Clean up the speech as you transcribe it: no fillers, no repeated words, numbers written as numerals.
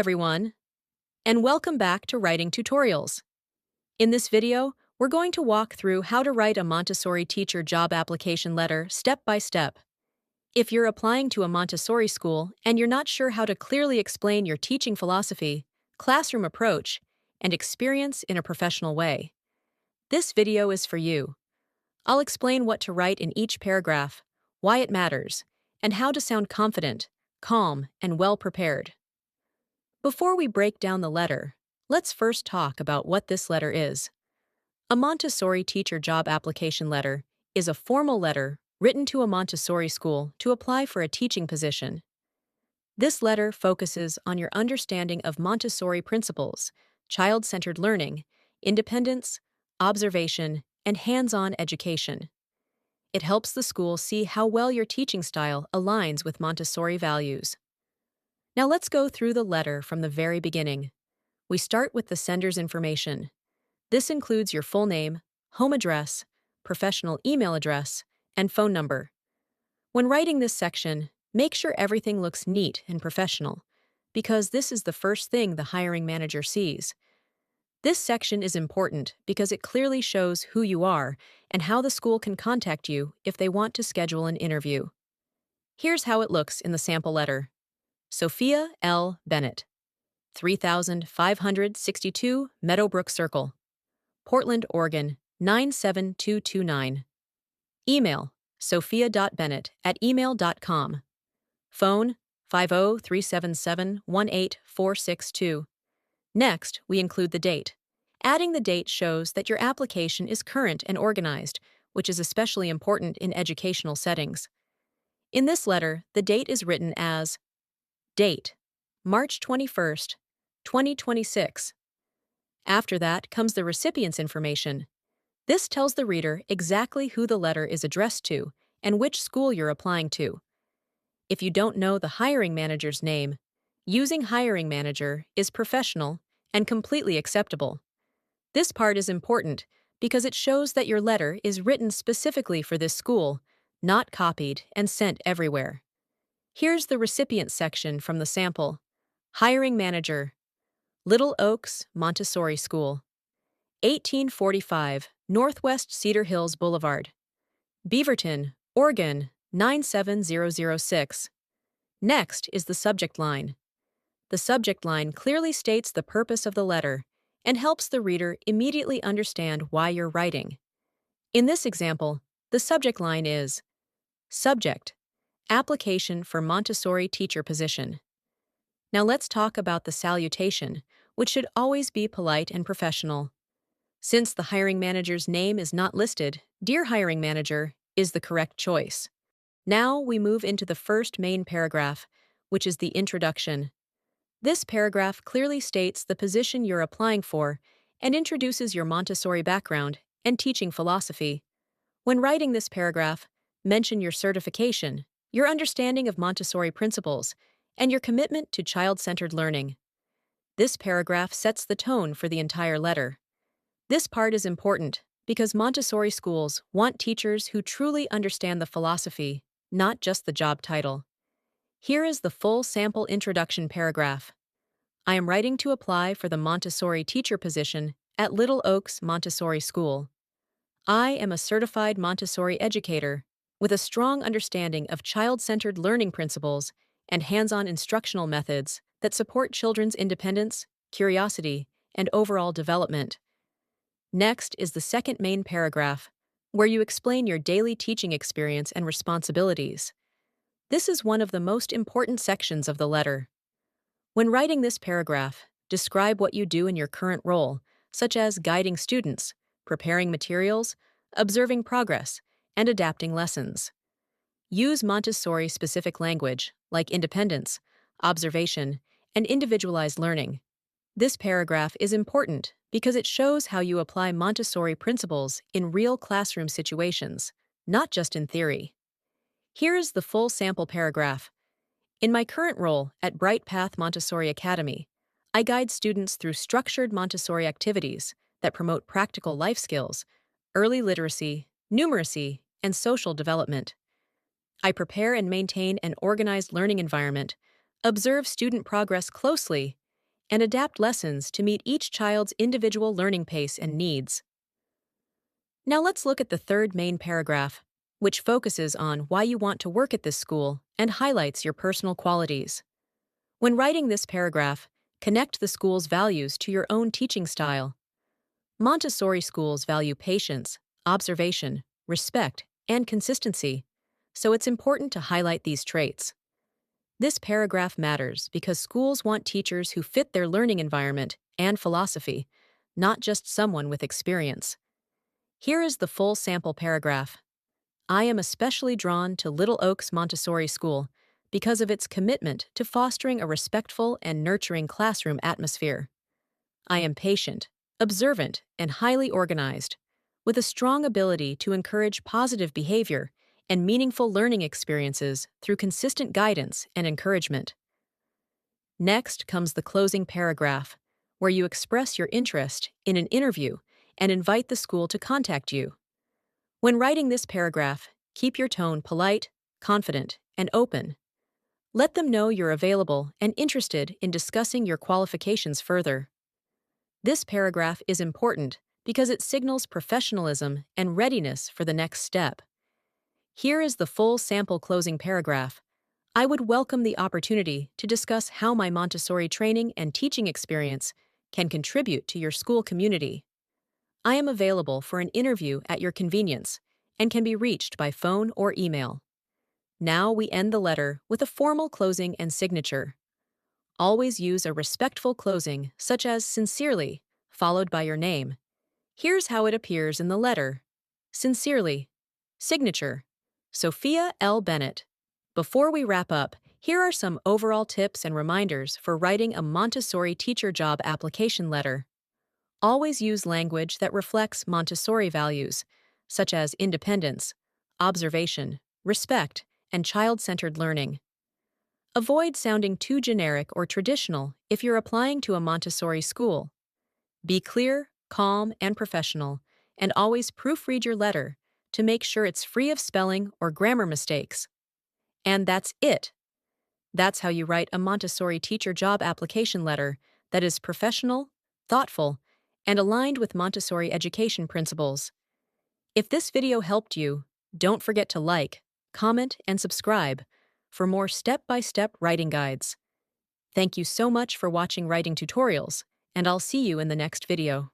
everyone, and welcome back to Writing Tutorials. In this video, we're going to walk through how to write a Montessori teacher job application letter step by step. If you're applying to a Montessori school and you're not sure how to clearly explain your teaching philosophy, classroom approach, and experience in a professional way, this video is for you. I'll explain what to write in each paragraph, why it matters, and how to sound confident, calm, and well prepared. Before we break down the letter, let's first talk about what this letter is. A Montessori teacher job application letter is a formal letter written to a Montessori school to apply for a teaching position. This letter focuses on your understanding of Montessori principles, child-centered learning, independence, observation, and hands-on education. It helps the school see how well your teaching style aligns with Montessori values. Now let's go through the letter from the very beginning. We start with the sender's information. This includes your full name, home address, professional email address, and phone number. When writing this section, make sure everything looks neat and professional, because this is the first thing the hiring manager sees. This section is important because it clearly shows who you are and how the school can contact you if they want to schedule an interview. Here's how it looks in the sample letter. Sophia L. Bennett, 3562 Meadowbrook Circle, Portland, Oregon, 97229. Email, sophia.bennett@email.com. Phone, 50377-18462. Next, we include the date. Adding the date shows that your application is current and organized, which is especially important in educational settings. In this letter, the date is written as Date, March 21st, 2026. After that comes the recipient's information. This tells the reader exactly who the letter is addressed to and which school you're applying to. If you don't know the hiring manager's name, using hiring manager is professional and completely acceptable. This part is important because it shows that your letter is written specifically for this school, not copied and sent everywhere. Here's the recipient section from the sample. Hiring manager, Little Oaks Montessori School, 1845 Northwest Cedar Hills Boulevard, Beaverton, Oregon, 97006. Next is the subject line. The subject line clearly states the purpose of the letter and helps the reader immediately understand why you're writing. In this example, the subject line is Subject, Application for Montessori teacher position. Now let's talk about the salutation, which should always be polite and professional. Since the hiring manager's name is not listed, Dear Hiring Manager is the correct choice. Now we move into the first main paragraph, which is the introduction. This paragraph clearly states the position you're applying for and introduces your Montessori background and teaching philosophy. When writing this paragraph, mention your certification, your understanding of Montessori principles, and your commitment to child-centered learning. This paragraph sets the tone for the entire letter. This part is important because Montessori schools want teachers who truly understand the philosophy, not just the job title. Here is the full sample introduction paragraph. I am writing to apply for the Montessori teacher position at Little Oaks Montessori School. I am a certified Montessori educator with a strong understanding of child-centered learning principles and hands-on instructional methods that support children's independence, curiosity, and overall development. Next is the second main paragraph, where you explain your daily teaching experience and responsibilities. This is one of the most important sections of the letter. When writing this paragraph, describe what you do in your current role, such as guiding students, preparing materials, observing progress, and adapting lessons. Use Montessori-specific language, like independence, observation, and individualized learning. This paragraph is important because it shows how you apply Montessori principles in real classroom situations, not just in theory. Here is the full sample paragraph. In my current role at Bright Path Montessori Academy, I guide students through structured Montessori activities that promote practical life skills, early literacy, numeracy, and social development. I prepare and maintain an organized learning environment, observe student progress closely, and adapt lessons to meet each child's individual learning pace and needs. Now let's look at the third main paragraph, which focuses on why you want to work at this school and highlights your personal qualities. When writing this paragraph, connect the school's values to your own teaching style. Montessori schools value patience, observation, respect, and consistency, so it's important to highlight these traits. This paragraph matters because schools want teachers who fit their learning environment and philosophy, not just someone with experience. Here is the full sample paragraph. I am especially drawn to Little Oaks Montessori School because of its commitment to fostering a respectful and nurturing classroom atmosphere. I am patient, observant, and highly organized, with a strong ability to encourage positive behavior and meaningful learning experiences through consistent guidance and encouragement. Next comes the closing paragraph, where you express your interest in an interview and invite the school to contact you. When writing this paragraph, keep your tone polite, confident, and open. Let them know you're available and interested in discussing your qualifications further. This paragraph is important because it signals professionalism and readiness for the next step. Here is the full sample closing paragraph. I would welcome the opportunity to discuss how my Montessori training and teaching experience can contribute to your school community. I am available for an interview at your convenience and can be reached by phone or email. Now we end the letter with a formal closing and signature. Always use a respectful closing, such as sincerely, followed by your name. Here's how it appears in the letter. Sincerely. Signature. Sophia L. Bennett. Before we wrap up, here are some overall tips and reminders for writing a Montessori teacher job application letter. Always use language that reflects Montessori values, such as independence, observation, respect, and child-centered learning. Avoid sounding too generic or traditional if you're applying to a Montessori school. Be clear, calm, and professional, and always proofread your letter to make sure it's free of spelling or grammar mistakes. And that's it. That's how you write a Montessori teacher job application letter that is professional, thoughtful, and aligned with Montessori education principles. If this video helped you, don't forget to like, comment, and subscribe for more step-by-step writing guides. Thank you so much for watching writing tutorials, and I'll see you in the next video.